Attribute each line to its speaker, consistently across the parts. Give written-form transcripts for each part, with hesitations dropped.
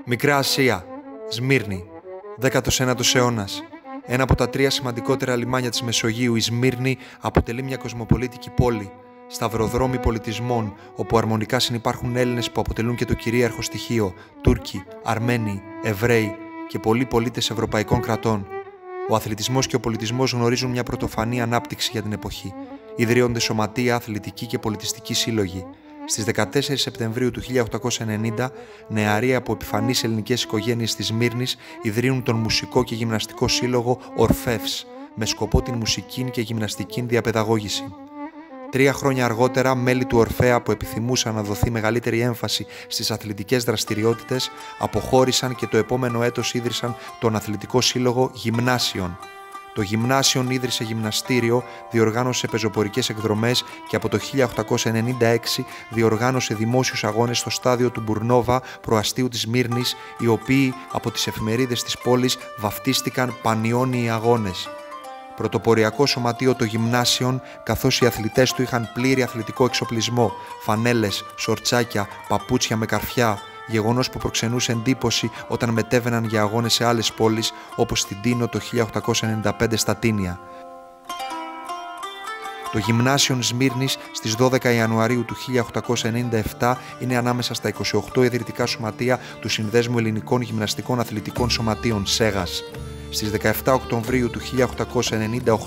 Speaker 1: Μικρά Ασία, Σμύρνη, 19ος αιώνας. Ένα από τα τρία σημαντικότερα λιμάνια της Μεσογείου, η Σμύρνη αποτελεί μια κοσμοπολίτικη πόλη, σταυροδρόμι πολιτισμών, όπου αρμονικά συνυπάρχουν Έλληνες που αποτελούν και το κυρίαρχο στοιχείο, Τούρκοι, Αρμένοι, Εβραίοι και πολλοί πολίτες ευρωπαϊκών κρατών. Ο αθλητισμός και ο πολιτισμός γνωρίζουν μια πρωτοφανή ανάπτυξη για την εποχή. Ιδρύονται σωματεία, αθλητικοί και πολιτιστικοί σύλλογοι. Στις 14 Σεπτεμβρίου του 1890, νεαροί από επιφανείς ελληνικές οικογένειες της Σμύρνης ιδρύουν τον Μουσικό και Γυμναστικό Σύλλογο Ορφεύς, με σκοπό την μουσική και γυμναστική διαπαιδαγώγηση. 3 χρόνια αργότερα, μέλη του Ορφέα που επιθυμούσαν να δοθεί μεγαλύτερη έμφαση στις αθλητικές δραστηριότητες, αποχώρησαν και το επόμενο έτος ίδρυσαν τον Αθλητικό Σύλλογο Γυμνάσιων. Το Γυμνάσιον ίδρυσε γυμναστήριο, διοργάνωσε πεζοπορικές εκδρομές και από το 1896 διοργάνωσε δημόσιους αγώνες στο στάδιο του Μπουρνόβα, προαστίου της Σμύρνης, οι οποίοι από τις εφημερίδες της πόλης βαφτίστηκαν Πανιόνιοι Αγώνες. Πρωτοποριακό σωματείο των Γυμνάσιων, καθώς οι αθλητές του είχαν πλήρη αθλητικό εξοπλισμό, φανέλες, σορτσάκια, παπούτσια με καρφιά, γεγονός που προξενούσε εντύπωση όταν μετέβαιναν για αγώνες σε άλλες πόλεις, όπως στην Τίνο το 1895 στα Τίνια. Το Γυμνάσιον Σμύρνης στις 12 Ιανουαρίου του 1897 είναι ανάμεσα στα 28 ιδρυτικά σωματεία του Συνδέσμου Ελληνικών Γυμναστικών Αθλητικών Σωματείων ΣΕΓΑΣ. Στις 17 Οκτωβρίου του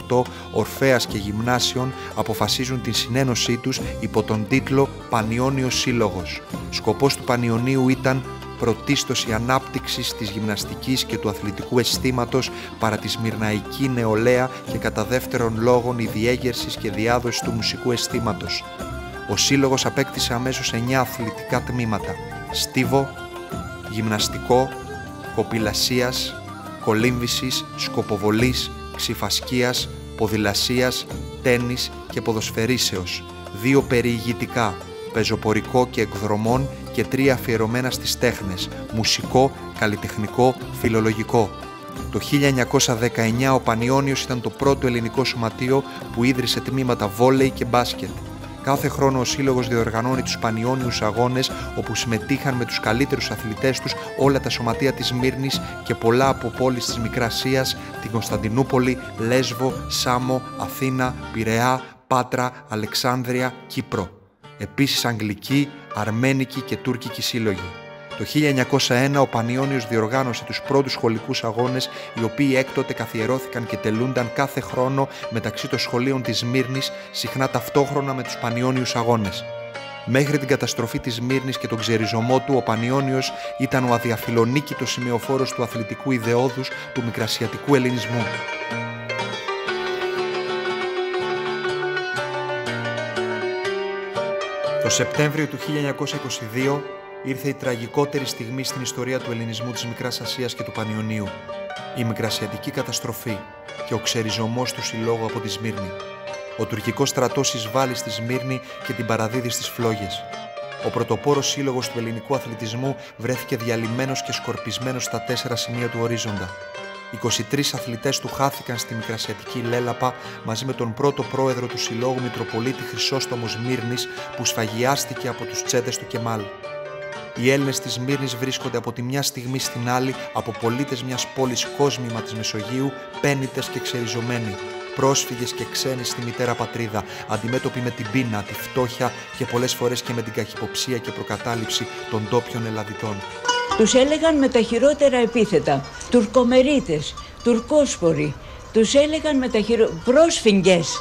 Speaker 1: 1898, Ορφέας και Γυμνάσιον αποφασίζουν την συνένωσή τους υπό τον τίτλο Πανιόνιος Σύλλογος. Σκοπός του Πανιωνίου ήταν πρωτίστως η ανάπτυξη της γυμναστικής και του αθλητικού αισθήματος παρά τη σμυρναϊκή νεολαία και κατά δεύτερον λόγον η διέγερση και διάδοση του μουσικού αισθήματος. Ο Σύλλογος απέκτησε αμέσως 9 αθλητικά τμήματα: στίβο, γυμναστικό, κοπηλασίας, κολύμβησης, σκοποβολής, ξιφασκίας, ποδηλασίας, τένις και ποδοσφαιρίσεως, 2 περιηγητικά, πεζοπορικό και εκδρομών και 3 αφιερωμένα στις τέχνες, μουσικό, καλλιτεχνικό, φιλολογικό. Το 1919 ο Πανιόνιος ήταν το πρώτο ελληνικό σωματείο που ίδρυσε τμήματα βόλεϊ και μπάσκετ. Κάθε χρόνο ο Σύλλογος διοργανώνει τους Πανιόνιους Αγώνες, όπου συμμετείχαν με τους καλύτερους αθλητές τους όλα τα σωματεία της Σμύρνης και πολλά από πόλεις της Μικράς Ασίας, την Κωνσταντινούπολη, Λέσβο, Σάμο, Αθήνα, Πειραιά, Πάτρα, Αλεξάνδρεια, Κύπρο. Επίσης Αγγλικοί, Αρμένικοι και Τούρκικοι σύλλογοι. Το 1901 ο Πανιόνιος διοργάνωσε τους πρώτους σχολικούς αγώνες, οι οποίοι έκτοτε καθιερώθηκαν και τελούνταν κάθε χρόνο μεταξύ των σχολείων της Σμύρνης, συχνά ταυτόχρονα με τους Πανιόνιους Αγώνες. Μέχρι την καταστροφή της Σμύρνης και τον ξεριζωμό του, ο Πανιόνιος ήταν ο αδιαφιλονίκητος σημεοφόρος του αθλητικού ιδεώδους του μικρασιατικού ελληνισμού. Το Σεπτέμβριο του 1922 ήρθε η τραγικότερη στιγμή στην ιστορία του ελληνισμού της Μικράς Ασίας και του Πανιωνίου, η μικρασιατική καταστροφή και ο ξεριζωμός του συλλόγου από τη Σμύρνη. Ο τουρκικός στρατός εισβάλλει στη Σμύρνη και την παραδίδει στις φλόγες. Ο πρωτοπόρος σύλλογος του ελληνικού αθλητισμού βρέθηκε διαλυμένος και σκορπισμένος στα 4 σημεία του ορίζοντα. 23 αθλητές του χάθηκαν στη μικρασιατική λέλαπα μαζί με τον πρώτο πρόεδρο του συλλόγου, Μητροπολίτη Χρυσόστομο Σμύρνης, που σφαγιάστηκε από τους τσέτες του Κεμάλ. Οι Έλληνες της Σμύρνης βρίσκονται από τη μια στιγμή στην άλλη από πολίτες μιας πόλης κόσμημα της Μεσογείου, πένητες και ξεριζωμένοι, πρόσφυγες και ξένοι στη μητέρα πατρίδα, αντιμέτωποι με την πείνα, τη φτώχεια και πολλές φορές και με την καχυποψία και προκατάληψη των ντόπιων Ελλαδιτών.
Speaker 2: Τους έλεγαν με τα χειρότερα επίθετα, τουρκομερίτες, τουρκόσποροι, τους έλεγαν με τα πρόσφυγγες.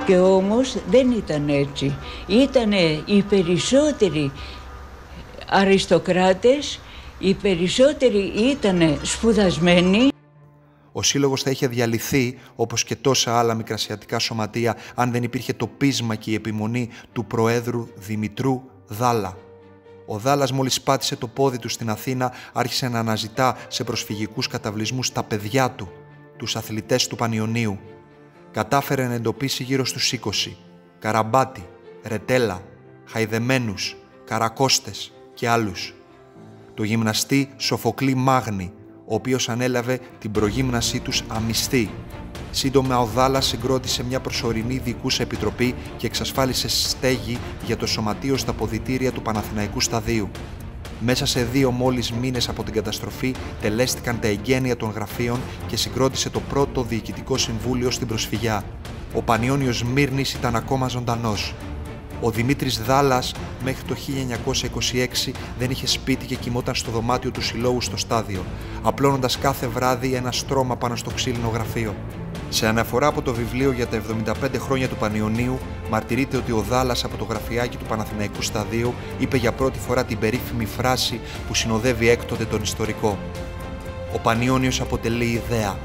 Speaker 2: Και όμως δεν ήταν έτσι. Ήτανε οι περισσότεροι αριστοκράτες, οι περισσότεροι ήτανε σπουδασμένοι.
Speaker 1: Ο Σύλλογος θα είχε διαλυθεί, όπως και τόσα άλλα μικρασιατικά σωματεία, αν δεν υπήρχε το πείσμα και η επιμονή του Προέδρου Δημητρού Δάλα. Ο Δάλας, μόλις πάτησε το πόδι του στην Αθήνα, άρχισε να αναζητά σε προσφυγικούς καταβλισμούς τα παιδιά του, τους αθλητές του Πανιωνίου. Κατάφερε να εντοπίσει γύρω στους 20, Καραμπάτη, Ρετέλα, Χαϊδεμένους, Καρακώστες και άλλους. Το γυμναστή Σοφοκλή Μάγνη, ο οποίος ανέλαβε την προγύμνασή τους αμυστή. Σύντομα ο Δάλλας συγκρότησε μια προσωρινή διοικούσα επιτροπή και εξασφάλισε στέγη για το σωματείο στα αποδυτήρια του Παναθηναϊκού Σταδίου. Μέσα σε 2 μόλις μήνες από την καταστροφή τελέστηκαν τα εγγένεια των γραφείων και συγκρότησε το πρώτο διοικητικό συμβούλιο στην προσφυγιά. Ο Πανιώνιος Σμύρνης ήταν ακόμα ζωντανός. Ο Δημήτρης Δάλλας μέχρι το 1926 δεν είχε σπίτι και κοιμόταν στο δωμάτιο του συλλόγου στο Στάδιο, απλώνοντας κάθε βράδυ ένα στρώμα πάνω στο ξύλινο γραφείο. Σε αναφορά από το βιβλίο για τα 75 χρόνια του Πανιωνίου, μαρτυρείται ότι ο Δάλλας από το γραφιάκι του Παναθηναϊκού Σταδίου είπε για πρώτη φορά την περίφημη φράση που συνοδεύει έκτοτε τον ιστορικό. «Ο Πανιώνιος αποτελεί ιδέα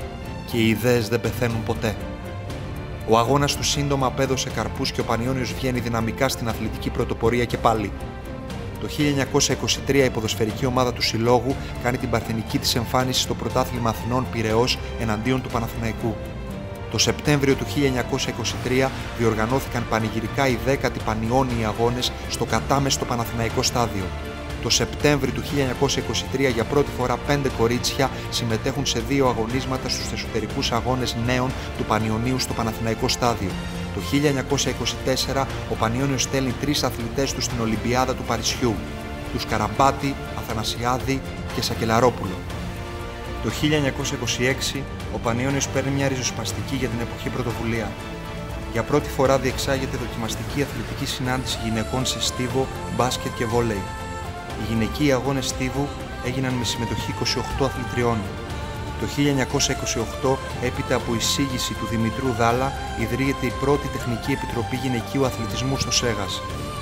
Speaker 1: και οι ιδέες δεν πεθαίνουν ποτέ». Ο αγώνας του σύντομα απέδωσε καρπούς και ο Πανιώνιος βγαίνει δυναμικά στην αθλητική πρωτοπορία και πάλι. Το 1923 η ποδοσφαιρική ομάδα του Συλλόγου κάνει την παρθενική της εμφάνιση στο Πρωτάθλημα Αθηνών Πειραιώς εναντίον του Παναθηναϊκού. Το Σεπτέμβριο του 1923 διοργανώθηκαν πανηγυρικά οι 10οι Πανιώνιοι αγώνες στο κατάμεστο Παναθηναϊκό Στάδιο. Το Σεπτέμβριο του 1923 για πρώτη φορά 5 κορίτσια συμμετέχουν σε 2 αγωνίσματα στους εσωτερικούς αγώνες νέων του Πανιωνίου στο Παναθηναϊκό Στάδιο. Το 1924 ο Πανιώνιος στέλνει 3 αθλητές του στην Ολυμπιάδα του Παρισιού, τους Καραμπάτη, Αθανασιάδη και Σακελαρόπουλο. Το 1926 ο Πανιώνιος παίρνει μια ριζοσπαστική για την εποχή πρωτοβουλία. Για πρώτη φορά διεξάγεται δοκιμαστική αθλητική συνάντηση γυναικών σε στίβο, μπάσκετ και βόλεϊ. Οι γυναικοί αγώνες στίβου έγιναν με συμμετοχή 28 αθλητριών. Το 1928, έπειτα από εισήγηση του Δημητρού Δάλλα, ιδρύεται η πρώτη Τεχνική Επιτροπή Γυναικείου Αθλητισμού στο Σέγας,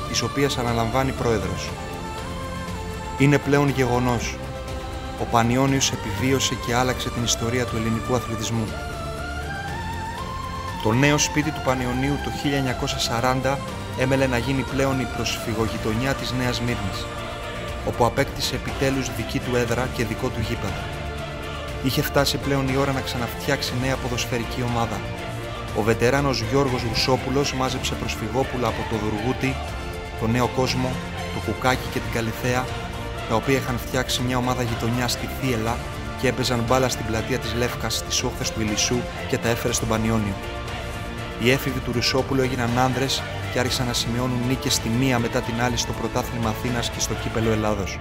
Speaker 1: της οποίας αναλαμβάνει πρόεδρος. Είναι πλέον γεγονός. Ο Πανιώνιος επιβίωσε και άλλαξε την ιστορία του ελληνικού αθλητισμού. Το νέο σπίτι του Πανιωνίου το 1940 έμελε να γίνει πλέον η προσφυγογειτονιά της Νέας Σμύρνης, όπου απέκτησε επιτέλους δική του έδρα και δικό του γήπεδο. Είχε φτάσει πλέον η ώρα να ξαναφτιάξει νέα ποδοσφαιρική ομάδα. Ο βετεράνος Γιώργος Ρουσόπουλος μάζεψε προσφυγόπουλα από το Δουργούτι, το Νέο Κόσμο, το Κουκάκι και την Καλυθέα, τα οποία είχαν φτιάξει μια ομάδα γειτονιά στη Θίελα και έπαιζαν μπάλα στην πλατεία της Λεύκας, στις όχθες του Ηλισσού και τα έφερε στον Πανιώνιο. Οι έφηβοι του Ρουσόπουλου έγιναν άνδρες και άρχισαν να σημειώνουν νίκες τη μία μετά την άλλη στο Πρωτάθλημα Αθήνας και στο Κύπελλο Ελλάδος.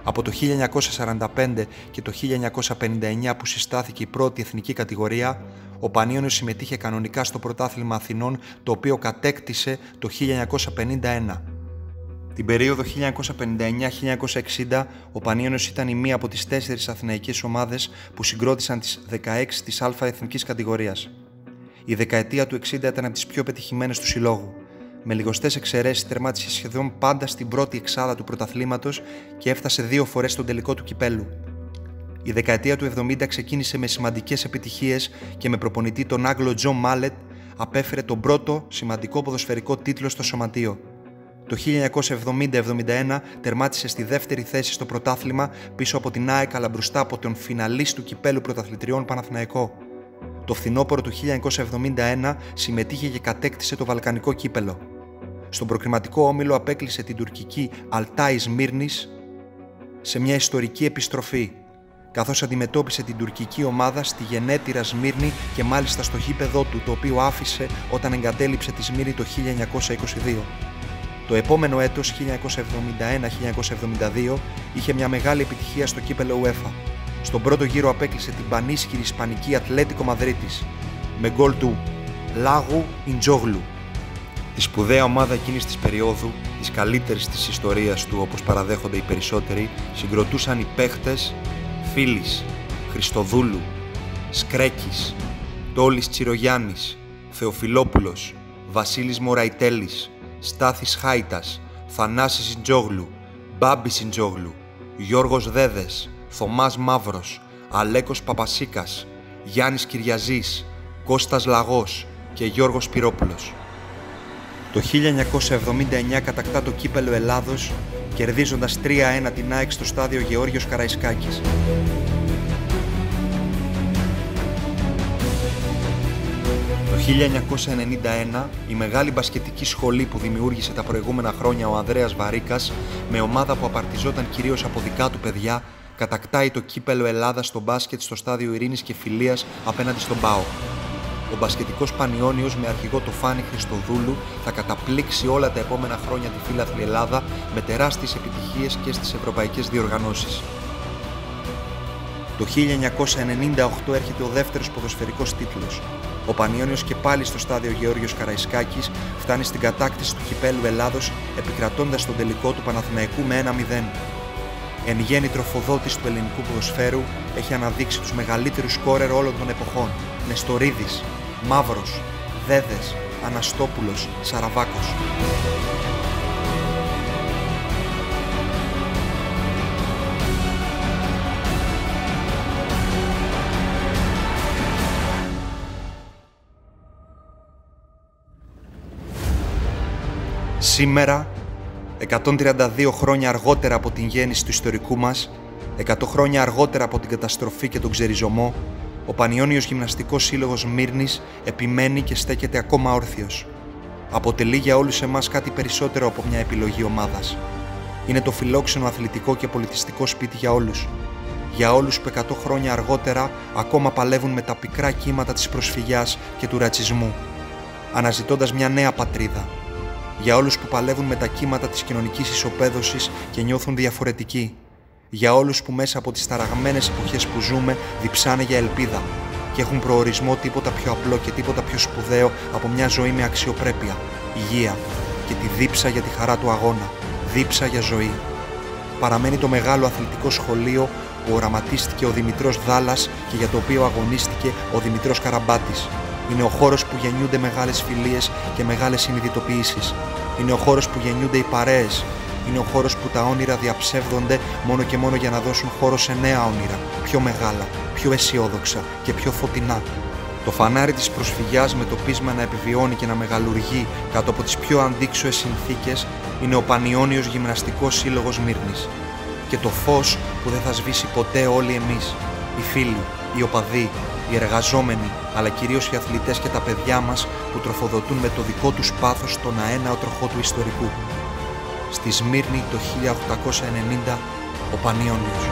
Speaker 1: Από το 1945 και το 1959 που συστάθηκε η πρώτη εθνική κατηγορία, ο Πανιώνιος συμμετείχε κανονικά στο Πρωτάθλημα Αθηνών, το οποίο κατέκτησε το 1951. Την περίοδο 1959-1960, ο Πανιώνιος ήταν η μία από τις 4 αθηναϊκές ομάδες που συγκρότησαν τις 16 της Α εθνικής κατηγορίας. Η δεκαετία του 60 ήταν από τις πιο πετυχημένες του συλλόγου. Με λιγοστές εξαιρέσεις τερμάτισε σχεδόν πάντα στην πρώτη εξάδα του πρωταθλήματος και έφτασε 2 φορές στον τελικό του κυπέλου. Η δεκαετία του 70 ξεκίνησε με σημαντικές επιτυχίες και με προπονητή τον Άγγλο Τζον Μάλετ απέφερε τον πρώτο σημαντικό ποδοσφαιρικό τίτλο στο σωματείο. Το 1970-71 τερμάτισε στη 2η θέση στο πρωτάθλημα πίσω από την ΑΕΚ αλλά μπροστά από τον φιναλίστ του κυπέλου πρωταθλητριών Παναθηναϊκό. Το φθινόπωρο του 1971 συμμετείχε και κατέκτησε το Βαλκανικό κύπελο. Στον προκριματικό όμιλο απέκλεισε την τουρκική Αλτάι Σμύρνης σε μια ιστορική επιστροφή, καθώς αντιμετώπισε την τουρκική ομάδα στη γενέτειρα Σμύρνη και μάλιστα στο γήπεδό του, το οποίο άφησε όταν εγκατέλειψε τη Σμύρνη το 1922. Το επόμενο έτος, 1971-1972, είχε μια μεγάλη επιτυχία στο κύπελο UEFA. Στον πρώτο γύρο απέκλεισε την πανίσχυρη Ισπανική Ατλέτικο Μαδρίτης με γκολ του Λάγου Ιντζόγλου. Τη σπουδαία ομάδα εκείνης της περίοδου, της καλύτερης της ιστορίας του όπως παραδέχονται οι περισσότεροι, συγκροτούσαν οι παίχτες Φίλης, Χριστοδούλου, Σκρέκης, Τόλης Τσιρογιάννης, Θεοφιλόπουλος, Βασίλης Μωραϊτέλης, Στάθης Χάιτας, Θανάσης Ιντζόγλου, Μπάμπης Ιντζόγλου, Γιώργος Δέδες, Θωμάς Μαύρος, Αλέκος Παπασίκας, Γιάννης Κυριαζής, Κώστας Λαγός και Γιώργος Πυρόπουλος. Το 1979 κατακτά το κύπελλο Ελλάδος, κερδίζοντας 3-1 την ΑΕΚ στο στάδιο Γεώργιος Καραϊσκάκης. Το 1991 η μεγάλη μπασκετική σχολή που δημιούργησε τα προηγούμενα χρόνια ο Ανδρέας Βαρίκας, με ομάδα που απαρτιζόταν κυρίως από δικά του παιδιά, κατακτάει το κύπελο Ελλάδας στο μπάσκετ στο στάδιο Ειρήνης και Φιλίας απέναντι στον ΠΑΟΚ. Ο μπασκετικός Πανιώνιος με αρχηγό το Φάνη Χριστοδούλου θα καταπλήξει όλα τα επόμενα χρόνια τη φίλαθλη Ελλάδα με τεράστιες επιτυχίες και στις ευρωπαϊκές διοργανώσεις. Το 1998 έρχεται ο δεύτερος ποδοσφαιρικός τίτλος. Ο Πανιώνιος και πάλι στο στάδιο Γεώργιος Καραϊσκάκης φτάνει στην κατάκτηση του κυπέλου Ελλάδος, επικρατώντας τον τελικό του Παναθηναϊκού με 1-0. Εν γέννη τροφοδότης του ελληνικού ποδοσφαίρου, έχει αναδείξει τους μεγαλύτερους σκόρερ όλων των εποχών: Νεστορίδης, Μαύρος, Δέδες, Αναστόπουλος, Σαραβάκος. Σήμερα, 132 χρόνια αργότερα από την γέννηση του ιστορικού μας, 100 χρόνια αργότερα από την καταστροφή και τον ξεριζωμό, ο Πανιώνιος Γυμναστικός Σύλλογος Μύρνης επιμένει και στέκεται ακόμα όρθιος. Αποτελεί για όλους εμάς κάτι περισσότερο από μια επιλογή ομάδας. Είναι το φιλόξενο αθλητικό και πολιτιστικό σπίτι για όλους. Για όλους που 100 χρόνια αργότερα ακόμα παλεύουν με τα πικρά κύματα της προσφυγιάς και του ρατσισμού, αναζητώντας μια νέα πατρίδα. Για όλους που παλεύουν με τα κύματα της κοινωνικής ισοπαίδωσης και νιώθουν διαφορετικοί. Για όλους που μέσα από τις ταραγμένες εποχές που ζούμε διψάνε για ελπίδα και έχουν προορισμό τίποτα πιο απλό και τίποτα πιο σπουδαίο από μια ζωή με αξιοπρέπεια, υγεία και τη δίψα για τη χαρά του αγώνα, δίψα για ζωή. Παραμένει το μεγάλο αθλητικό σχολείο που οραματίστηκε ο Δημητρός Δάλλας και για το οποίο αγωνίστηκε ο Δημητρός Καραμπάτης. Είναι ο χώρος που γεννιούνται μεγάλες φιλίες και μεγάλες συνειδητοποιήσεις. Είναι ο χώρος που γεννιούνται οι παρέες. Είναι ο χώρος που τα όνειρα διαψεύδονται μόνο και μόνο για να δώσουν χώρο σε νέα όνειρα, πιο μεγάλα, πιο αισιόδοξα και πιο φωτεινά. Το φανάρι της προσφυγιάς με το πείσμα να επιβιώνει και να μεγαλουργεί κάτω από τις πιο αντίξωες συνθήκες είναι ο Πανιώνιος Γυμναστικός Σύλλογος Μύρνης. Και το φως που δεν θα σβήσει ποτέ όλοι εμείς, οι φίλοι, οι οπαδοί, οι εργαζόμενοι, αλλά κυρίως οι αθλητές και τα παιδιά μας που τροφοδοτούν με το δικό τους πάθος τον αέναο τροχό του ιστορικού. Στη Σμύρνη το 1890 ο Πανιώνιος.